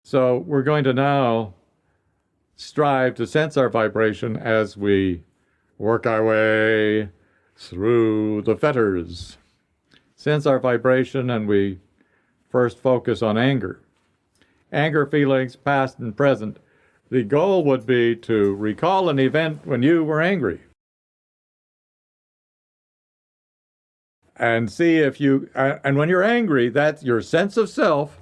So we're going to now strive to sense our vibration as we work our way through the fetters. Sense our vibration, and we first focus on anger. Anger feelings, past and present. The goal would be to recall an event when you were angry. And see if you, and when you're angry, that's your sense of self,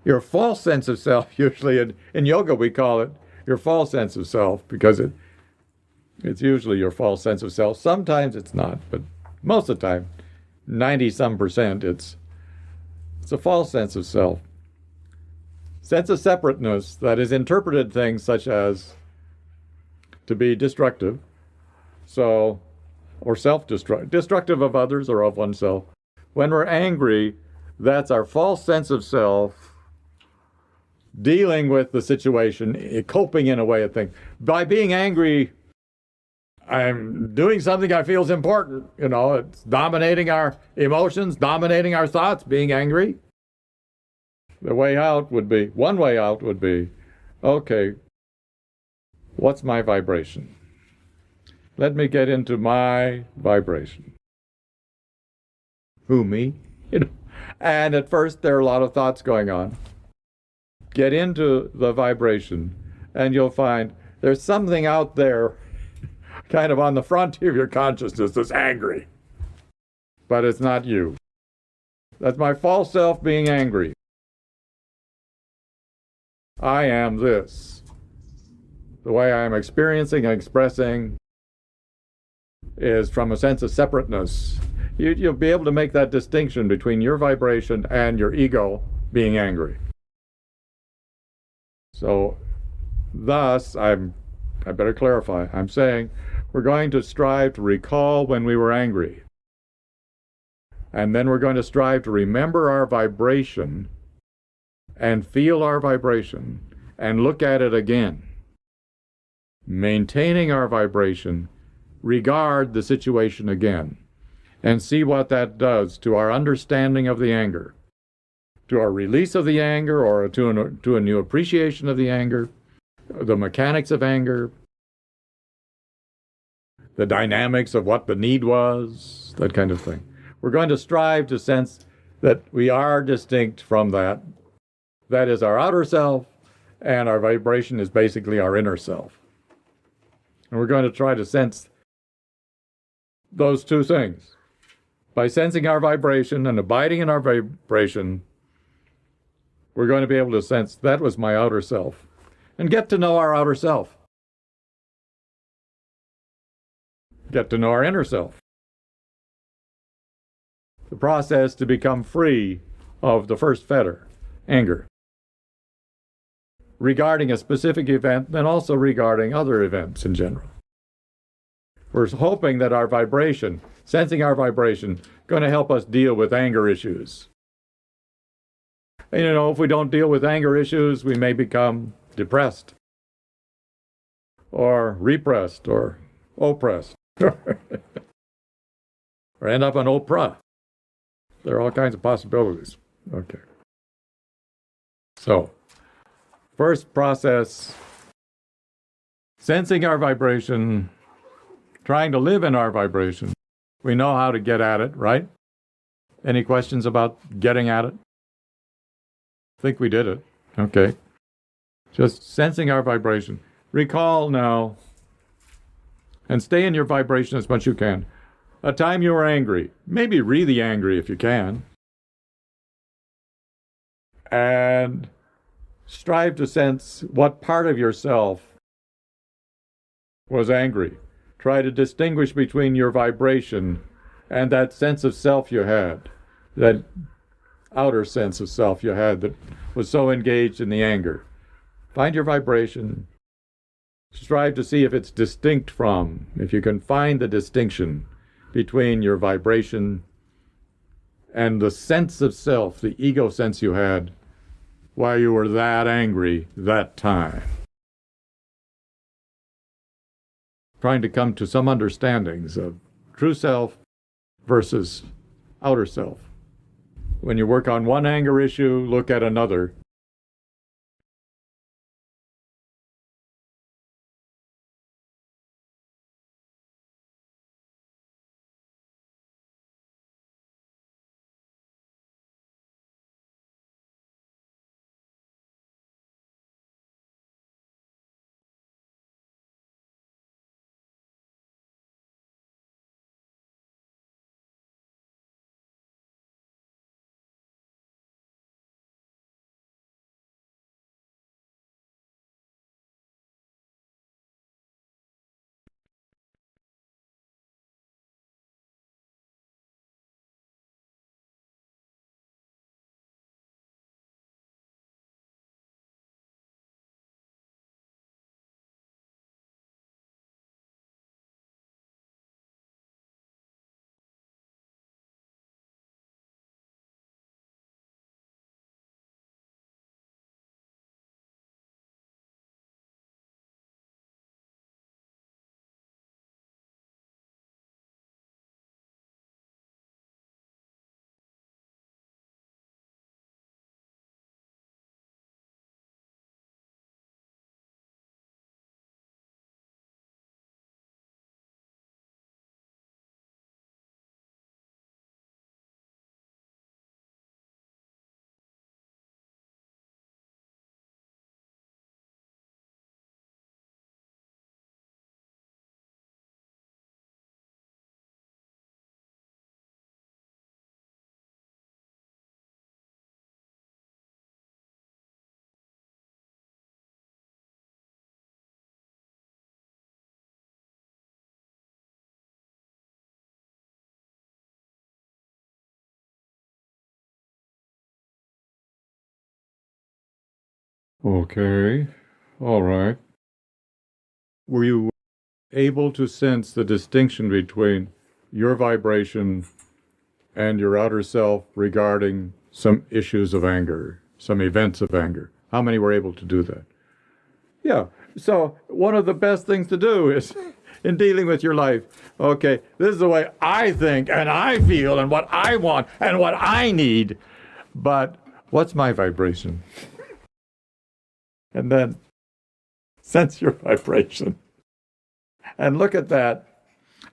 your false sense of self. Usually in yoga we call it your false sense of self, because it's usually your false sense of self. Sometimes it's not, but most of the time, 90-some%, it's a false sense of self. Sense of separateness that has interpreted things such as to be destructive, or destructive of others or of oneself. When we're angry, that's our false sense of self dealing with the situation, coping in a way of things. By being angry, I'm doing something I feel is important. It's dominating our emotions, dominating our thoughts, being angry. One way out would be, okay, what's my vibration? Let me get into my vibration. Who, me? And at first there are a lot of thoughts going on. Get into the vibration, and you'll find there's something out there kind of on the frontier of your consciousness that's angry. But it's not you. That's my false self being angry. I am this. The way I am experiencing and expressing is from a sense of separateness. You'll be able to make that distinction between your vibration and your ego being angry. So, thus, I better clarify. I'm saying we're going to strive to recall when we were angry. And then we're going to strive to remember our vibration and feel our vibration and look at it again. Maintaining our vibration, regard the situation again, and see what that does to our understanding of the anger, to our release of the anger, or to a new appreciation of the anger, the mechanics of anger, the dynamics of what the need was, that kind of thing. We're going to strive to sense that we are distinct from that. That is our outer self, and our vibration is basically our inner self. And we're going to try to sense those two things. By sensing our vibration and abiding in our vibration, we're going to be able to sense that was my outer self, and get to know our outer self. Get to know our inner self. The process to become free of the first fetter, anger, regarding a specific event, and also regarding other events in general. We're hoping that our vibration, sensing our vibration, going to help us deal with anger issues. And if we don't deal with anger issues, we may become depressed, or repressed, or oppressed, or end up on Oprah. There are all kinds of possibilities. Okay. So, first process, sensing our vibration, trying to live in our vibration. We know how to get at it, right? Any questions about getting at it? I think we did it. Okay. Just sensing our vibration. Recall now, and stay in your vibration as much as you can. A time you were angry. Maybe really angry if you can. And strive to sense what part of yourself was angry. Try to distinguish between your vibration and that sense of self you had, that outer sense of self you had that was so engaged in the anger. Find your vibration. Strive to see if it's distinct from, if you can find the distinction between your vibration and the sense of self, the ego sense you had while you were that angry that time. Trying to come to some understandings of true self versus outer self. When you work on one anger issue, look at another Okay. All right. Were you able to sense the distinction between your vibration and your outer self regarding some issues of anger, some events of anger? How many were able to do that? Yeah. So, one of the best things to do is in dealing with your life, okay, this is the way I think and I feel and what I want and what I need. But what's my vibration? And then sense your vibration and look at that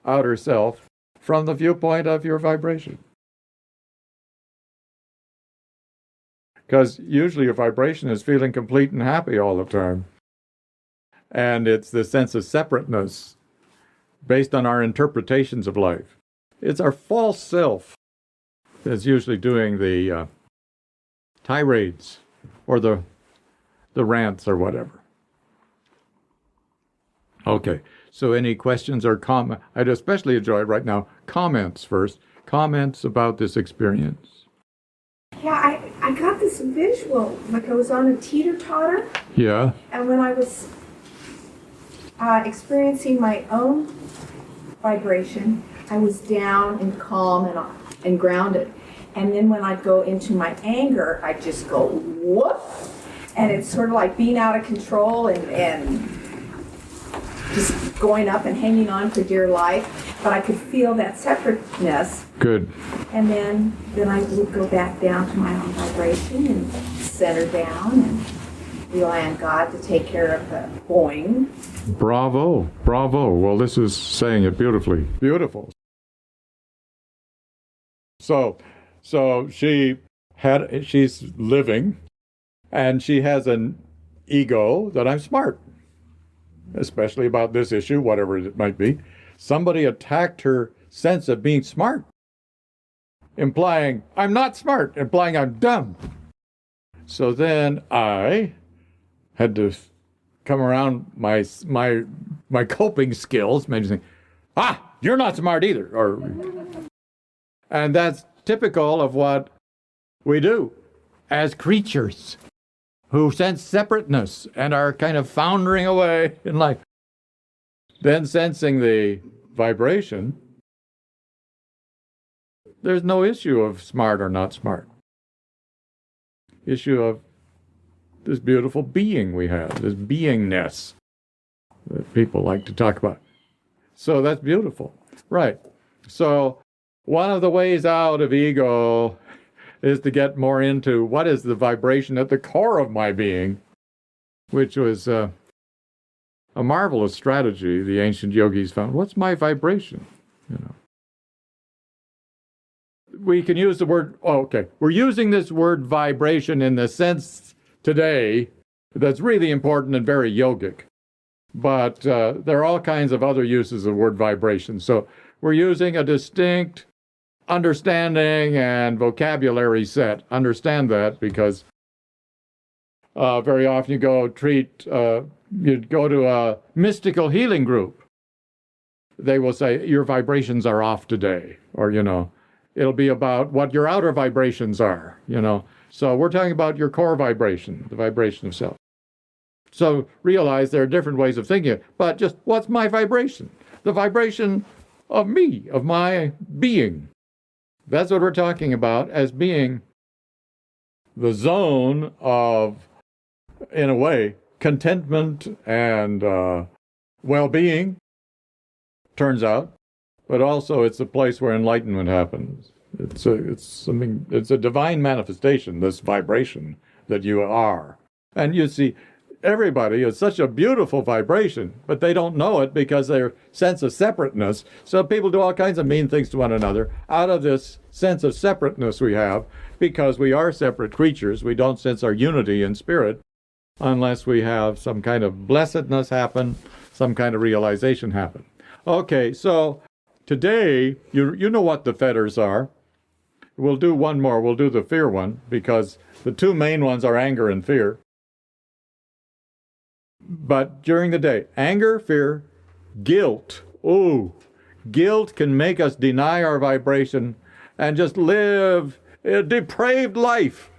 outer self from the viewpoint of your vibration. Because usually your vibration is feeling complete and happy all the time. And it's the sense of separateness based on our interpretations of life. It's our false self that's usually doing the tirades or the rants or whatever. Okay, so any questions or comments? I'd especially enjoy right now comments first. Comments about this experience. Yeah, I got this visual, like I was on a teeter-totter, Yeah. and when I was experiencing my own vibration, I was down and calm and grounded. And then when I'd go into my anger, I'd just go, whoop! And it's sort of like being out of control and just going up and hanging on for dear life. But I could feel that separateness. Good. And then I would go back down to my own vibration and center down and rely on God to take care of the boing. Bravo. Bravo. Well, this is saying it beautifully. Beautiful. So she's living, and she has an ego that I'm smart, especially about this issue, whatever it might be. Somebody attacked her sense of being smart, implying I'm not smart, implying I'm dumb. So then I had to come around my coping skills, maybe saying, you're not smart either, and that's typical of what we do as creatures who sense separateness and are kind of foundering away in life. Then sensing the vibration, there's no issue of smart or not smart. Issue of this beautiful being we have, this beingness that people like to talk about. So that's beautiful. Right. So one of the ways out of ego is to get more into what is the vibration at the core of my being, which was a marvelous strategy the ancient yogis found. What's my vibration? We can use the word, we're using this word vibration in the sense today that's really important and very yogic. But there are all kinds of other uses of the word vibration. So we're using a distinct understanding and vocabulary set. Understand that, because very often you go to a mystical healing group. They will say, your vibrations are off today. Or, it'll be about what your outer vibrations are, So we're talking about your core vibration, the vibration of self. So realize there are different ways of thinking, but just what's my vibration? The vibration of me, of my being. That's what we're talking about as being the zone of, in a way, contentment and well-being, turns out, but also it's a place where enlightenment happens. It's a divine manifestation, this vibration that you are. And you see, everybody is such a beautiful vibration, but they don't know it because their sense of separateness. So people do all kinds of mean things to one another out of this sense of separateness we have, because we are separate creatures. We don't sense our unity in spirit unless we have some kind of blessedness happen, some kind of realization happen. Okay, so today, you know what the fetters are. We'll do one more. We'll do the fear one, because the two main ones are anger and fear. But during the day, anger, fear, guilt. Oh, guilt can make us deny our vibration and just live a depraved life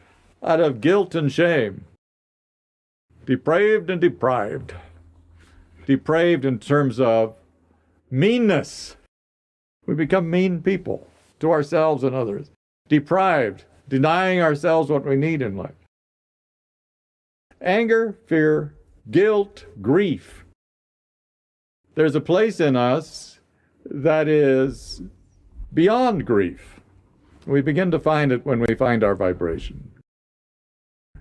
out of guilt and shame. Depraved and deprived. Depraved in terms of meanness. We become mean people to ourselves and others. Deprived, denying ourselves what we need in life. Anger, fear, guilt, grief. There's a place in us that is beyond grief. We begin to find it when we find our vibration.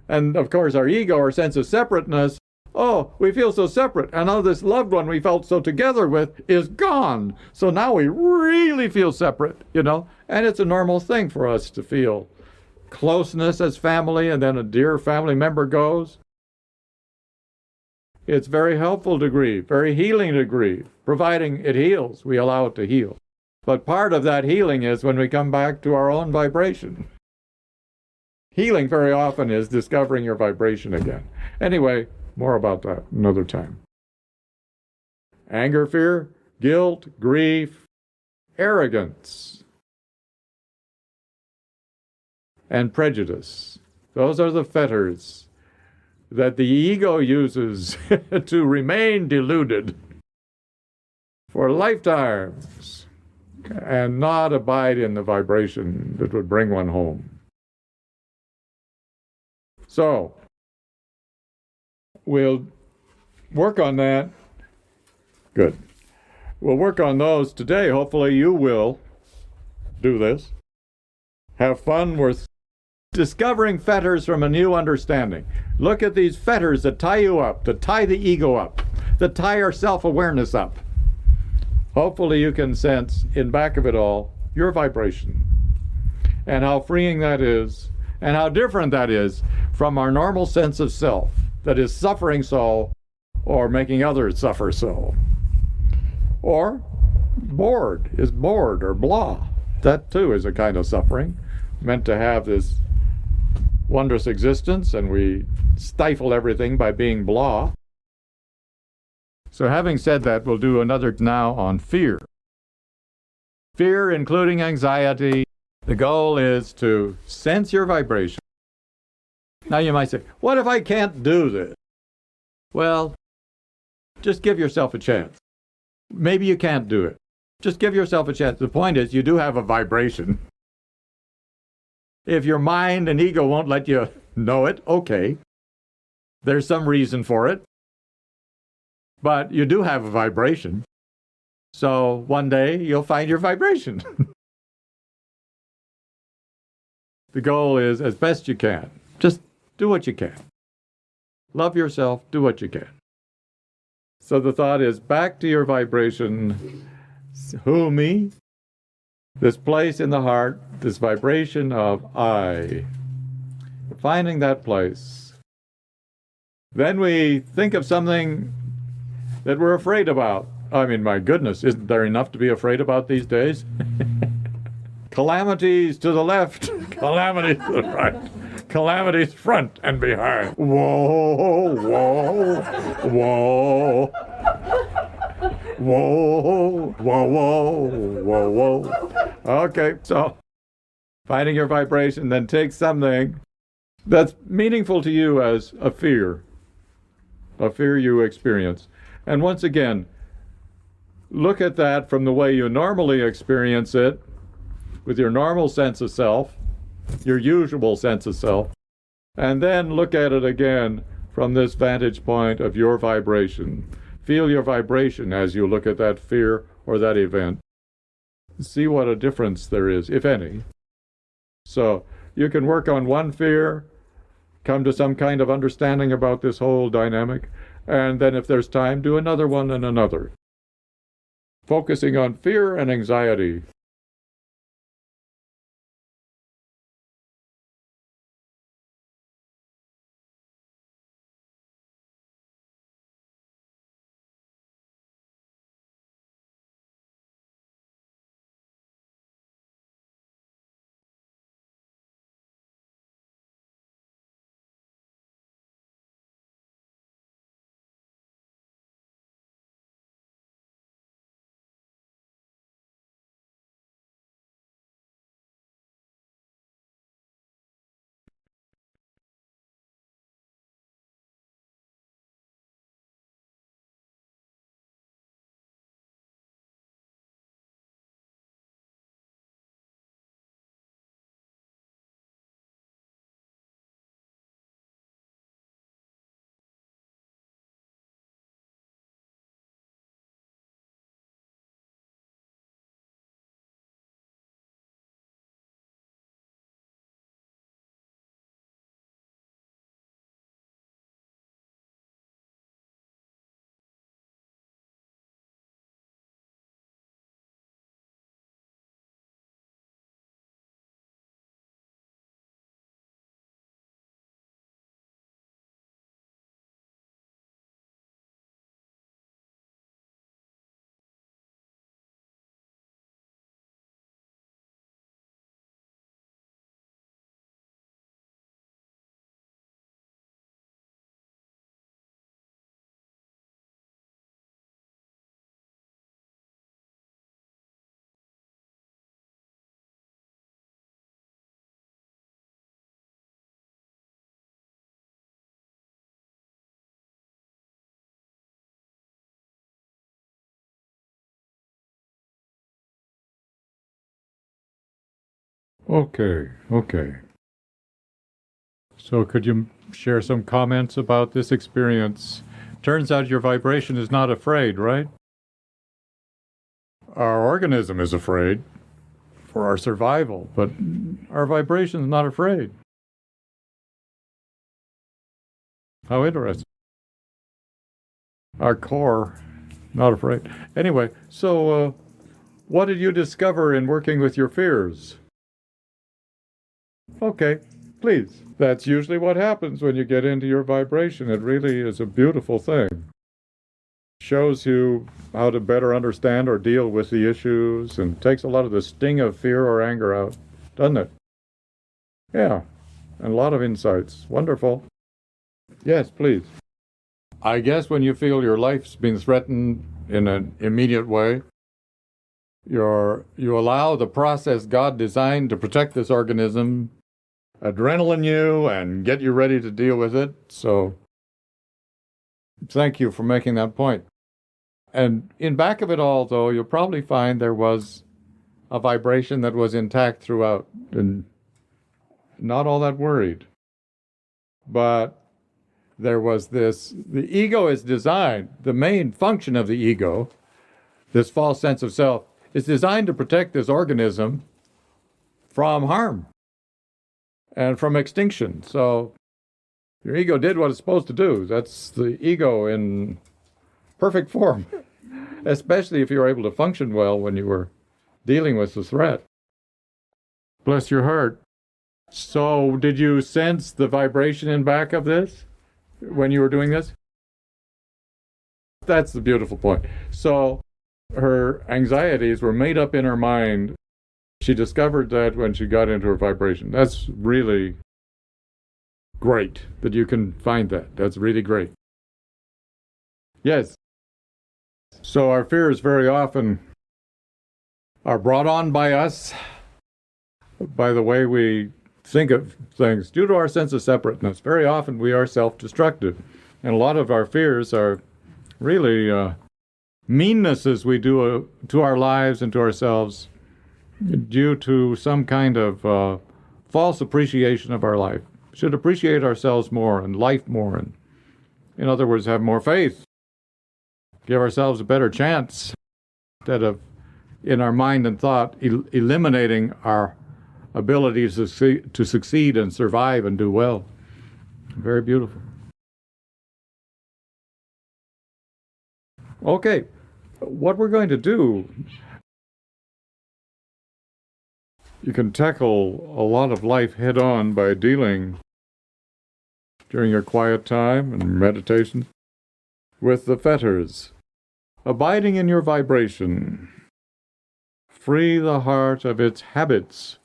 And of course, our ego, our sense of separateness, oh, we feel so separate. And now this loved one we felt so together with is gone. So now we really feel separate, you know? And it's a normal thing for us to feel closeness as family, and then a dear family member goes. It's very helpful to grieve, very healing to grieve, providing it heals. We allow it to heal. But part of that healing is when we come back to our own vibration. Healing very often is discovering your vibration again. Anyway, more about that another time. Anger, fear, guilt, grief, arrogance, and prejudice. Those are the fetters that the ego uses to remain deluded for lifetimes and not abide in the vibration that would bring one home. So, we'll work on that. Good. We'll work on those today. Hopefully you will do this. Have fun with discovering fetters from a new understanding. Look at these fetters that tie you up, that tie the ego up, that tie our self-awareness up. Hopefully you can sense in back of it all your vibration and how freeing that is and how different that is from our normal sense of self that is suffering so or making others suffer so. Or is bored or blah. That too is a kind of suffering, meant to have this wondrous existence, and we stifle everything by being blah. So having said that, we'll do another now on fear. Fear, including anxiety. The goal is to sense your vibration. Now you might say, what if I can't do this? Well, just give yourself a chance. Maybe you can't do it. Just give yourself a chance. The point is, you do have a vibration. If your mind and ego won't let you know it, okay. There's some reason for it. But you do have a vibration. So one day you'll find your vibration. The goal is, as best you can, just do what you can. Love yourself, do what you can. So the thought is back to your vibration. Who, me? This place in the heart, this vibration of I. Finding that place. Then we think of something that we're afraid about. I mean, my goodness, isn't there enough to be afraid about these days? Calamities to the left, calamities to the right, calamities front and behind. Whoa, whoa, whoa. Whoa, whoa, whoa, whoa, whoa. Okay, so finding your vibration, then take something that's meaningful to you as a fear you experience. And once again, look at that from the way you normally experience it, with your normal sense of self, your usual sense of self, and then look at it again from this vantage point of your vibration. Feel your vibration as you look at that fear or that event. See what a difference there is, if any. So you can work on one fear, come to some kind of understanding about this whole dynamic, and then if there's time, do another one and another. Focusing on fear and anxiety. Okay. So could you share some comments about this experience? Turns out your vibration is not afraid, right? Our organism is afraid for our survival, but our vibration is not afraid. How interesting. Our core, not afraid. Anyway, so what did you discover in working with your fears? Okay, please. That's usually what happens when you get into your vibration. It really is a beautiful thing. Shows you how to better understand or deal with the issues and takes a lot of the sting of fear or anger out, doesn't it? Yeah, and a lot of insights. Wonderful. Yes, please. I guess when you feel your life's been threatened in an immediate way, you allow the process God designed to protect this organism adrenaline you and get you ready to deal with it. So thank you for making that point. And in back of it all, though, you'll probably find there was a vibration that was intact throughout and not all that worried. But there was this, the ego is designed, the main function of the ego, this false sense of self, is designed to protect this organism from harm and from extinction. So your ego did what it's supposed to do. That's the ego in perfect form, especially if you were able to function well when you were dealing with the threat. Bless your heart. So did you sense the vibration in back of this when you were doing this? That's the beautiful point. So her anxieties were made up in her mind. She discovered that when she got into her vibration. That's really great that you can find that. That's really great. Yes. So our fears very often are brought on by us, by the way we think of things, due to our sense of separateness. Very often we are self-destructive. And a lot of our fears are really meannesses we do to our lives and to ourselves due to some kind of false appreciation of our life. We should appreciate ourselves more and life more, and in other words, have more faith. Give ourselves a better chance instead of, in our mind and thought, eliminating our ability to succeed and survive and do well. Very beautiful. Okay, what we're going to do, you can tackle a lot of life head on by dealing during your quiet time and meditation with the fetters. Abiding in your vibration, free the heart of its habits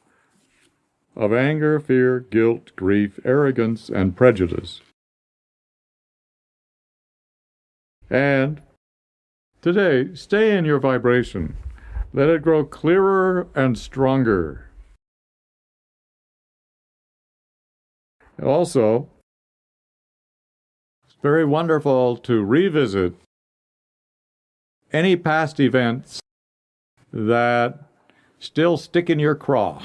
of anger, fear, guilt, grief, arrogance, and prejudice. And today, stay in your vibration. Let it grow clearer and stronger. Also, it's very wonderful to revisit any past events that still stick in your craw.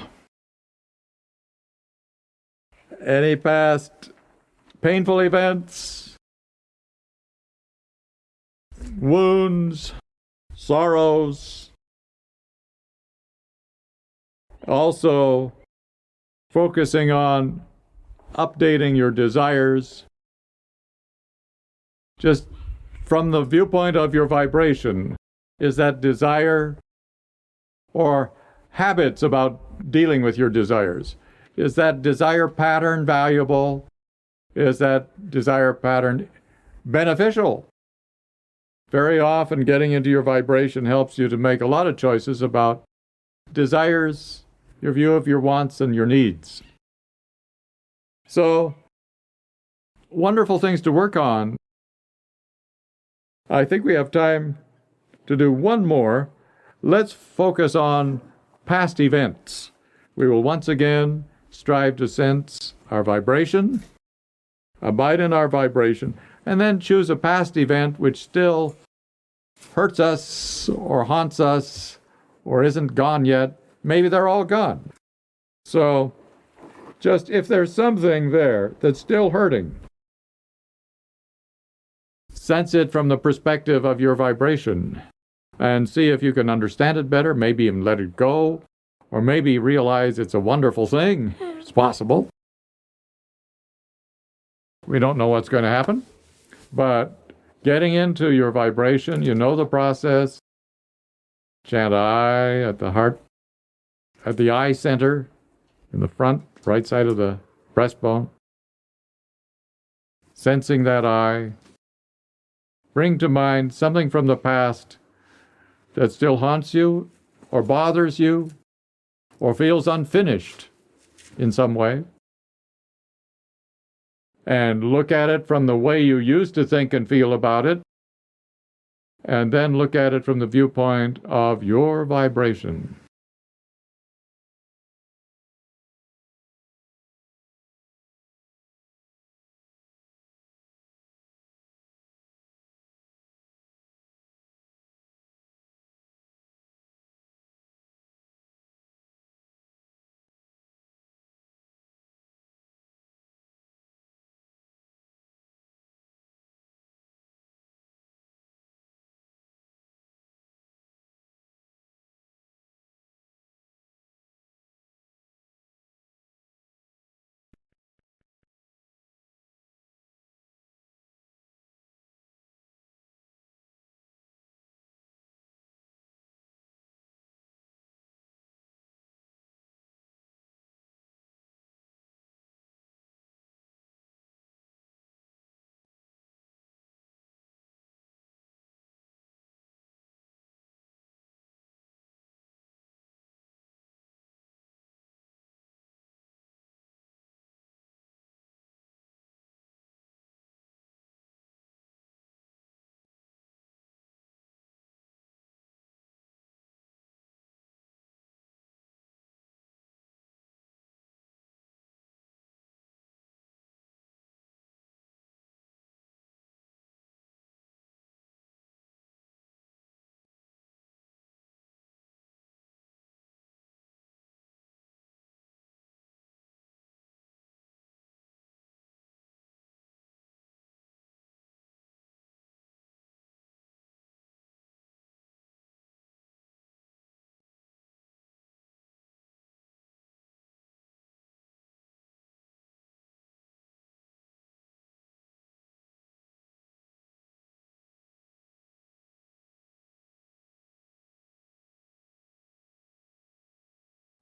Any past painful events, wounds, sorrows. Also, focusing on updating your desires, just from the viewpoint of your vibration. Is that desire or habits about dealing with your desires? Is that desire pattern valuable? Is that desire pattern beneficial? Very often getting into your vibration helps you to make a lot of choices about desires, your view of your wants and your needs. So, wonderful things to work on. I think we have time to do one more. Let's focus on past events. We will once again strive to sense our vibration, abide in our vibration, and then choose a past event which still hurts us or haunts us or isn't gone yet. Maybe they're all gone. So, just if there's something there that's still hurting, sense it from the perspective of your vibration and see if you can understand it better, maybe even let it go, or maybe realize it's a wonderful thing. It's possible. We don't know what's going to happen, but getting into your vibration, you know the process. Chant I at the heart, at the eye center, in the front, right side of the breastbone. Sensing that I. Bring to mind something from the past that still haunts you, or bothers you, or feels unfinished in some way. And look at it from the way you used to think and feel about it, and then look at it from the viewpoint of your vibration.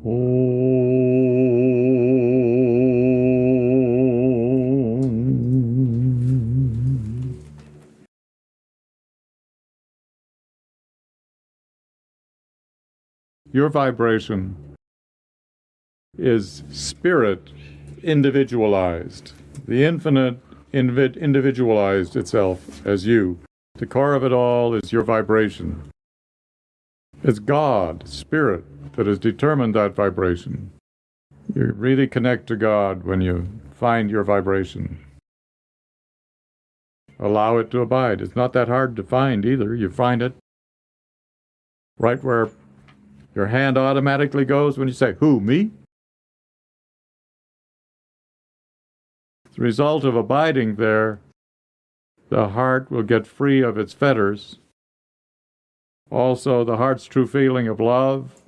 Om. Your vibration is spirit individualized. The infinite individualized itself as you. The core of it all is your vibration. It's God, spirit, that has determined that vibration. You really connect to God when you find your vibration. Allow it to abide. It's not that hard to find either. You find it right where your hand automatically goes when you say, who, me? As a result of abiding there, the heart will get free of its fetters. Also, the heart's true feeling of love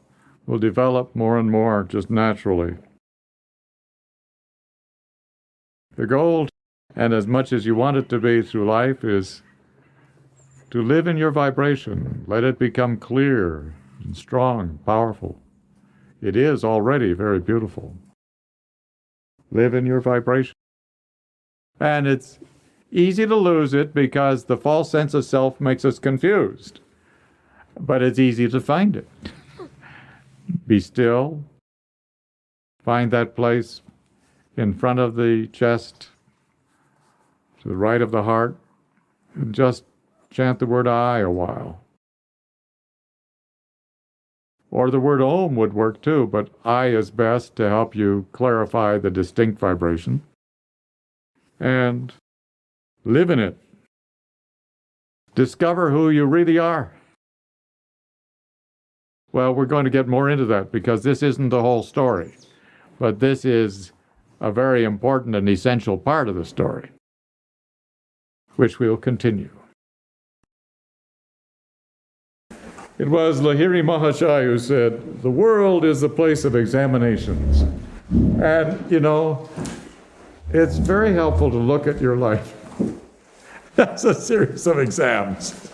will develop more and more just naturally. The goal, and as much as you want it to be through life, is to live in your vibration. Let it become clear and strong, powerful. It is already very beautiful. Live in your vibration. And it's easy to lose it because the false sense of self makes us confused. But it's easy to find it. Be still. Find that place in front of the chest, to the right of the heart, and just chant the word I a while. Or the word Om would work too, but I is best to help you clarify the distinct vibration. And live in it. Discover who you really are. Well, we're going to get more into that because this isn't the whole story. But this is a very important and essential part of the story, which we'll continue. It was Lahiri Mahashaya who said, "The world is a place of examinations." And, it's very helpful to look at your life as a series of exams.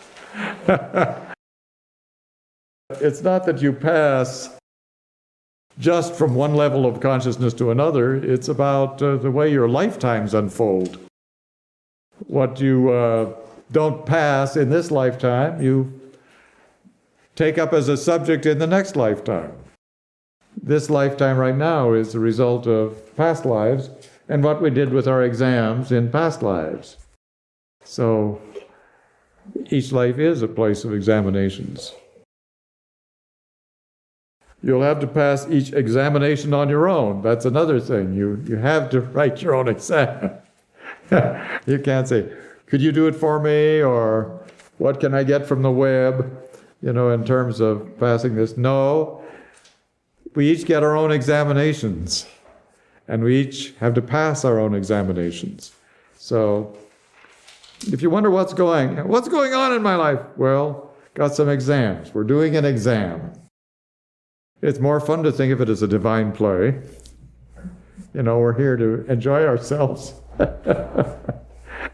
It's not that you pass just from one level of consciousness to another. It's about the way your lifetimes unfold. What you don't pass in this lifetime, you take up as a subject in the next lifetime. This lifetime right now is the result of past lives and what we did with our exams in past lives. So each life is a place of examinations. You'll have to pass each examination on your own. That's another thing. You have to write your own exam. You can't say, "Could you do it for me?" or "What can I get from the web?" In terms of passing this. No. We each get our own examinations, and we each have to pass our own examinations. So if you wonder what's going on in my life, well, got some exams. We're doing an exam. It's more fun to think of it as a divine play. We're here to enjoy ourselves.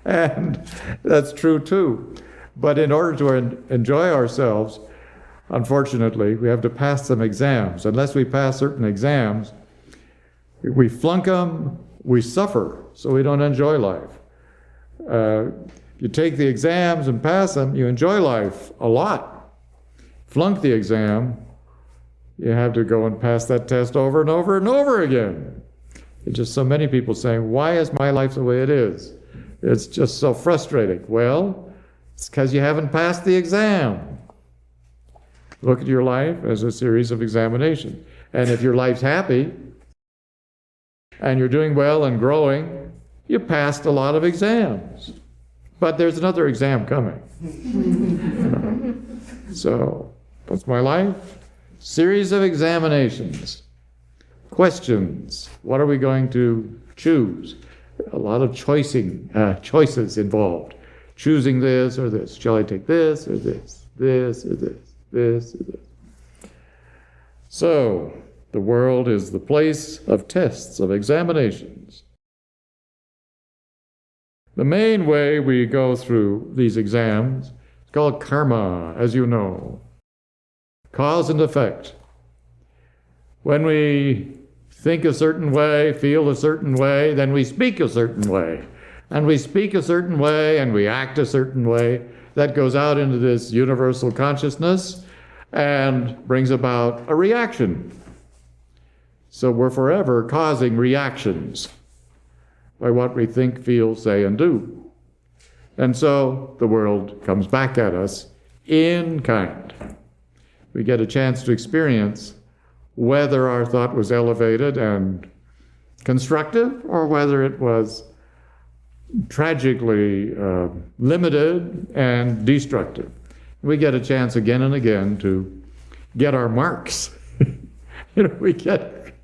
And that's true too. But in order to enjoy ourselves, unfortunately, we have to pass some exams. Unless we pass certain exams, we flunk them, we suffer, so we don't enjoy life. You take the exams and pass them, you enjoy life a lot. Flunk the exam, you have to go and pass that test over and over and over again. It's just so many people saying, "Why is my life the way it is? It's just so frustrating." Well, it's because you haven't passed the exam. Look at your life as a series of examinations. And if your life's happy and you're doing well and growing, you passed a lot of exams. But there's another exam coming. So, what's my life? Series of examinations. Questions. What are we going to choose? A lot of choices involved. Choosing this or this. Shall I take this or this? This or this? This or this? So, the world is the place of tests, of examinations. The main way we go through these exams is called karma, as you know. Cause and effect. When we think a certain way, feel a certain way, then we speak a certain way. And we speak a certain way and we act a certain way. That goes out into this universal consciousness and brings about a reaction. So we're forever causing reactions by what we think, feel, say, and do. And so the world comes back at us in kind. We get a chance to experience whether our thought was elevated and constructive or whether it was tragically limited and destructive. We get a chance again and again to get our marks. We get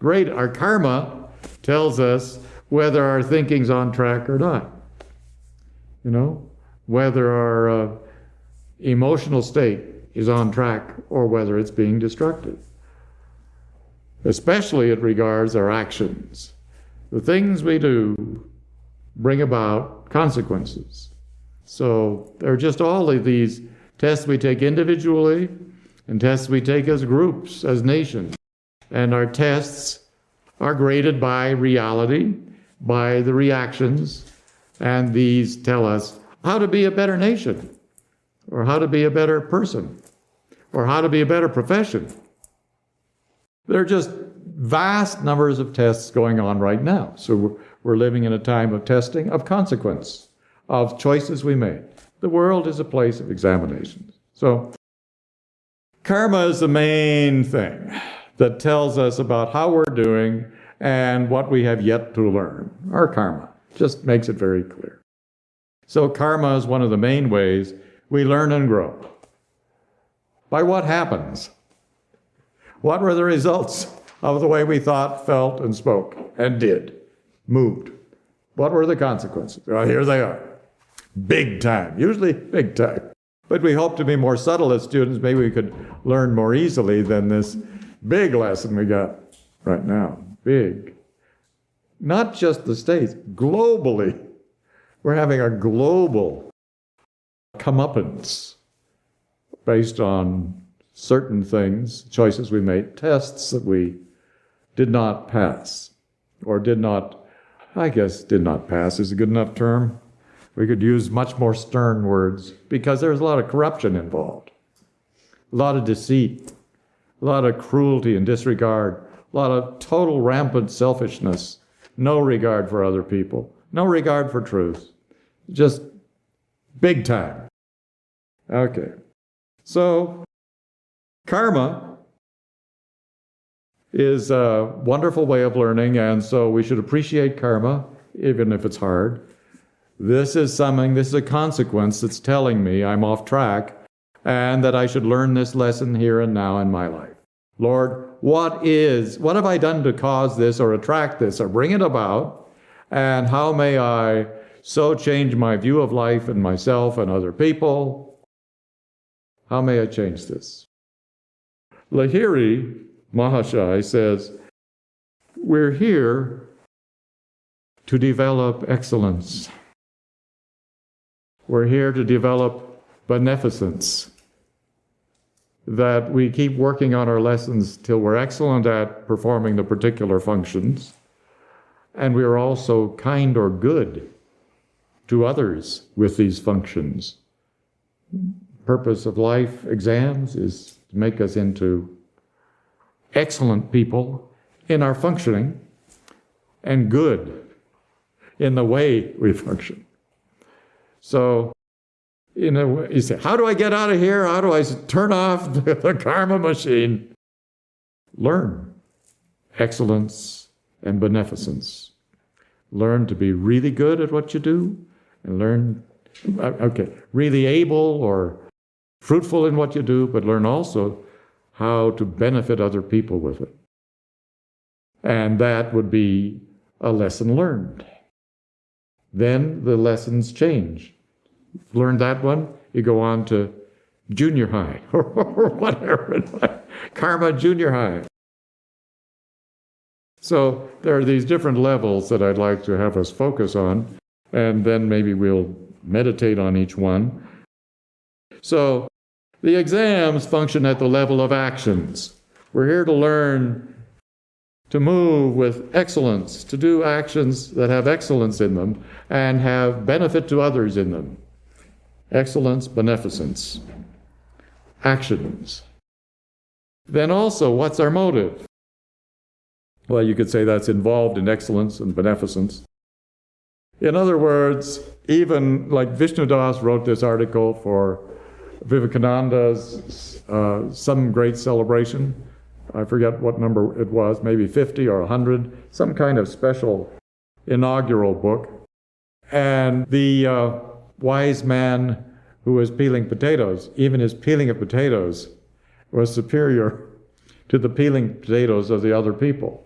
great. Our karma tells us whether our thinking's on track or not. Whether our emotional state is on track or whether it's being destructive. Especially it regards our actions. The things we do bring about consequences. So there are just all of these tests we take individually and tests we take as groups, as nations. And our tests are graded by reality, by the reactions, and these tell us how to be a better nation, or how to be a better person, or how to be a better profession. There are just vast numbers of tests going on right now. So we're living in a time of testing, of consequence, of choices we made. The world is a place of examinations. So karma is the main thing that tells us about how we're doing and what we have yet to learn. Our karma just makes it very clear. So karma is one of the main ways we learn and grow. By what happens? What were the results of the way we thought, felt, and spoke, and did, moved. What were the consequences? Well, here they are. Big time, usually big time. But we hope to be more subtle as students. Maybe we could learn more easily than this big lesson we got right now. Big. Not just the States, globally. We're having a global comeuppance based on certain things, choices we made, tests that we did not pass, or did not pass is a good enough term. We could use much more stern words because there's a lot of corruption involved, a lot of deceit, a lot of cruelty and disregard, a lot of total rampant selfishness, no regard for other people, no regard for truth, just big time. Okay, so karma is a wonderful way of learning, and so we should appreciate karma, even if it's hard. This is a consequence that's telling me I'm off track and that I should learn this lesson here and now in my life. Lord, what have I done to cause this or attract this or bring it about? And how may I so change my view of life and myself and other people? How may I change this? Lahiri Mahashai says, we're here to develop excellence. We're here to develop beneficence, that we keep working on our lessons till we're excellent at performing the particular functions, and we are also kind or good to others with these functions. Purpose of life exams is to make us into excellent people in our functioning and good in the way we function. So, you say, how do I get out of here? How do I turn off the karma machine? Learn excellence and beneficence. Learn to be really good at what you do, and learn, really able or fruitful in what you do, but learn also how to benefit other people with it. And that would be a lesson learned. Then the lessons change. Learn that one, you go on to junior high or whatever, karma junior high. So there are these different levels that I'd like to have us focus on, and then maybe we'll meditate on each one. So the exams function at the level of actions. We're here to learn to move with excellence, to do actions that have excellence in them and have benefit to others in them. Excellence, beneficence, actions. Then also, what's our motive? Well, you could say that's involved in excellence and beneficence. In other words, even like Vishnu Das wrote this article for Vivekananda's some great celebration. I forget what number it was, maybe 50 or 100, some kind of special inaugural book. And the wise man who was peeling potatoes, even his peeling of potatoes was superior to the peeling potatoes of the other people.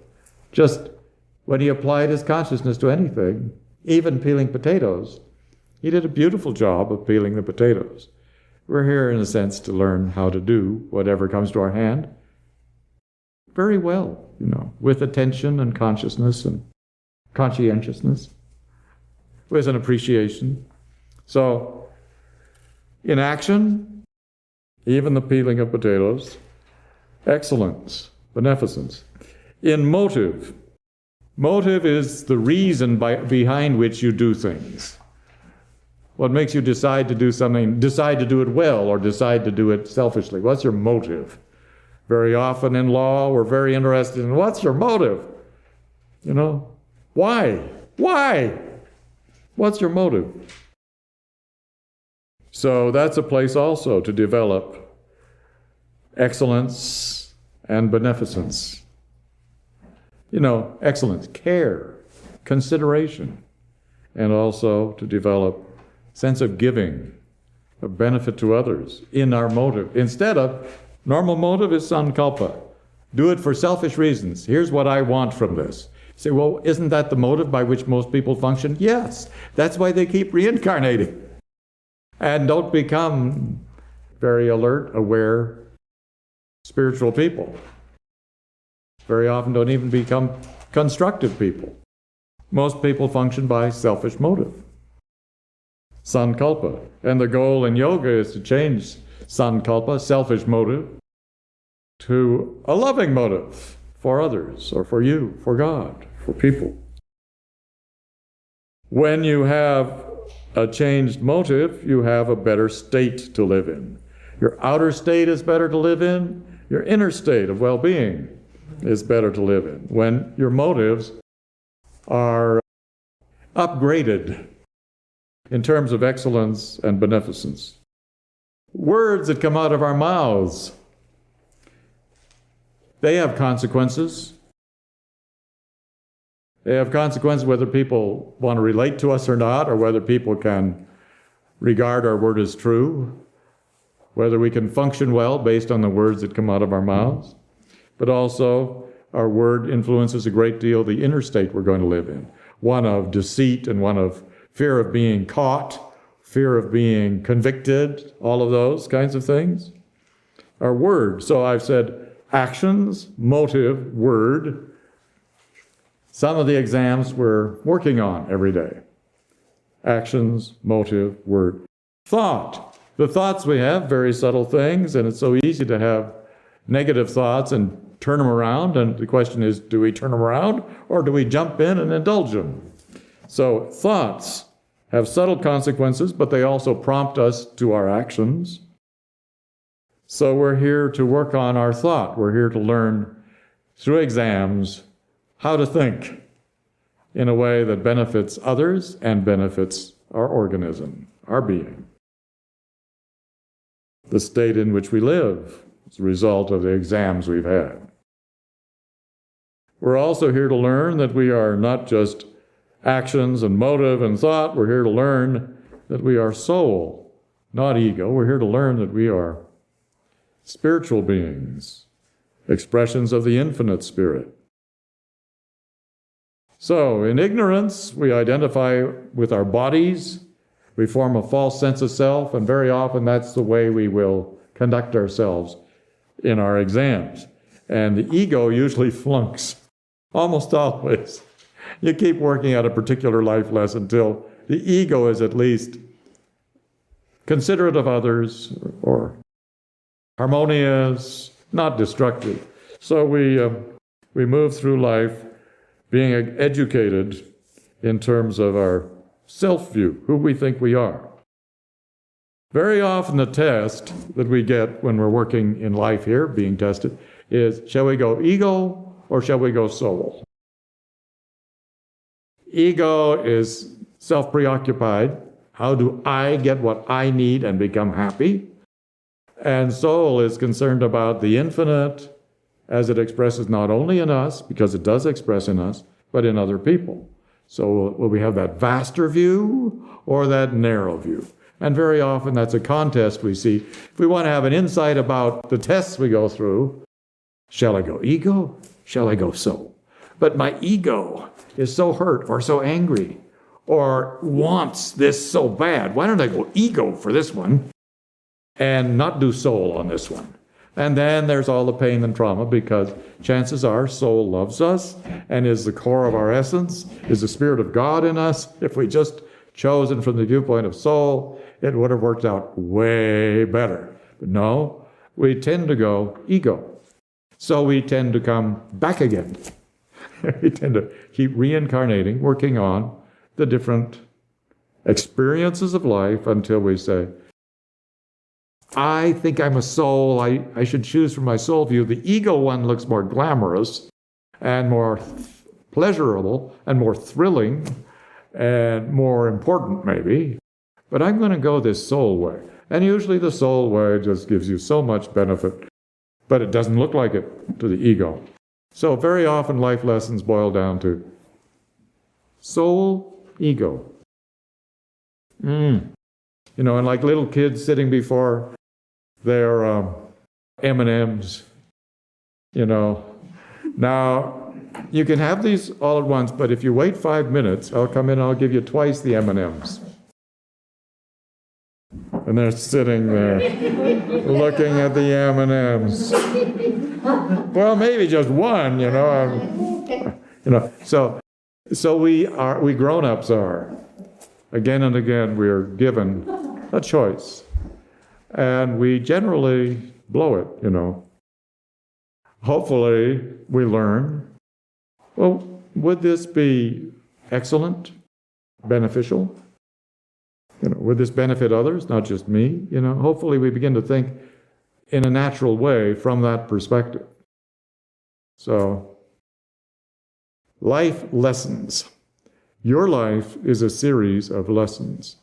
Just when he applied his consciousness to anything, even peeling potatoes, he did a beautiful job of peeling the potatoes. We're here, in a sense, to learn how to do whatever comes to our hand very well, with attention and consciousness and conscientiousness, with an appreciation. So, in action, even the peeling of potatoes, excellence, beneficence. In motive is the reason behind which you do things. What makes you decide to do something, decide to do it well, or decide to do it selfishly? What's your motive? Very often in law, we're very interested in what's your motive? Why? Why? What's your motive? So that's a place also to develop excellence and beneficence. Excellence, care, consideration, and also to develop sense of giving, of benefit to others in our motive. Instead of, normal motive is sankalpa. do it for selfish reasons. Here's what I want from this. Say, well, isn't that the motive by which most people function? Yes. That's why they keep reincarnating. And don't become very alert, aware, spiritual people. Very often don't even become constructive people. Most people function by selfish motive. Sankalpa. And the goal in yoga is to change sankalpa, selfish motive, to a loving motive for others, or for you, for God, for people. When you have a changed motive, you have a better state to live in. Your outer state is better to live in. Your inner state of well-being is better to live in when your motives are upgraded in terms of excellence and beneficence. Words that come out of our mouths, they have consequences. They have consequences whether people want to relate to us or not, or whether people can regard our word as true, whether we can function well based on the words that come out of our mouths. But also, our word influences a great deal the inner state we're going to live in, one of deceit and one of fear of being caught, fear of being convicted, all of those kinds of things. Our word. So I've said actions, motive, word. Some of the exams we're working on every day. Actions, motive, word. Thought. The thoughts we have, very subtle things, and it's so easy to have negative thoughts and turn them around, and the question is, do we turn them around or do we jump in and indulge them? So thoughts have subtle consequences, but they also prompt us to our actions. So we're here to work on our thought. We're here to learn through exams how to think in a way that benefits others and benefits our organism, our being. The state in which we live is a result of the exams we've had. We're also here to learn that we are not just actions and motive and thought. We're here to learn that we are soul, not ego. We're here to learn that we are spiritual beings, expressions of the infinite spirit. So, in ignorance, we identify with our bodies. We form a false sense of self, and very often that's the way we will conduct ourselves in our exams. And the ego usually flunks, almost always. You keep working at a particular life lesson until the ego is at least considerate of others or harmonious, not destructive. So we move through life being educated in terms of our self-view, who we think we are. Very often the test that we get when we're working in life here, being tested, is shall we go ego or shall we go soul? Ego is self-preoccupied. How do I get what I need and become happy? And soul is concerned about the infinite as it expresses not only in us, because it does express in us, but in other people. So will we have that vaster view or that narrow view? And very often that's a contest we see. If we want to have an insight about the tests we go through, shall I go ego? Shall I go soul? But my ego is so hurt or so angry or wants this so bad. Why don't I go ego for this one and not do soul on this one? And then there's all the pain and trauma, because chances are soul loves us and is the core of our essence, is the Spirit of God in us. If we just chosen from the viewpoint of soul, it would have worked out way better. But no, we tend to go ego. So we tend to come back again. We tend to keep reincarnating, working on the different experiences of life until we say, I think I'm a soul. I should choose from my soul view. The ego one looks more glamorous and more pleasurable and more thrilling and more important maybe. But I'm going to go this soul way. And usually the soul way just gives you so much benefit, but it doesn't look like it to the ego. So very often life lessons boil down to soul, ego. And like little kids sitting before their M&Ms, you know. Now, you can have these all at once, but if you wait 5 minutes, I'll come in and I'll give you twice the M&Ms. And they're sitting there looking at the M&Ms. Well, maybe just one, you know. So we grown-ups are. Again and again, we are given a choice. And we generally blow it, you know. Hopefully, we learn, well, would this be excellent, beneficial? You know, would this benefit others, not just me? You know, hopefully we begin to think in a natural way from that perspective. So, life lessons. Your life is a series of lessons.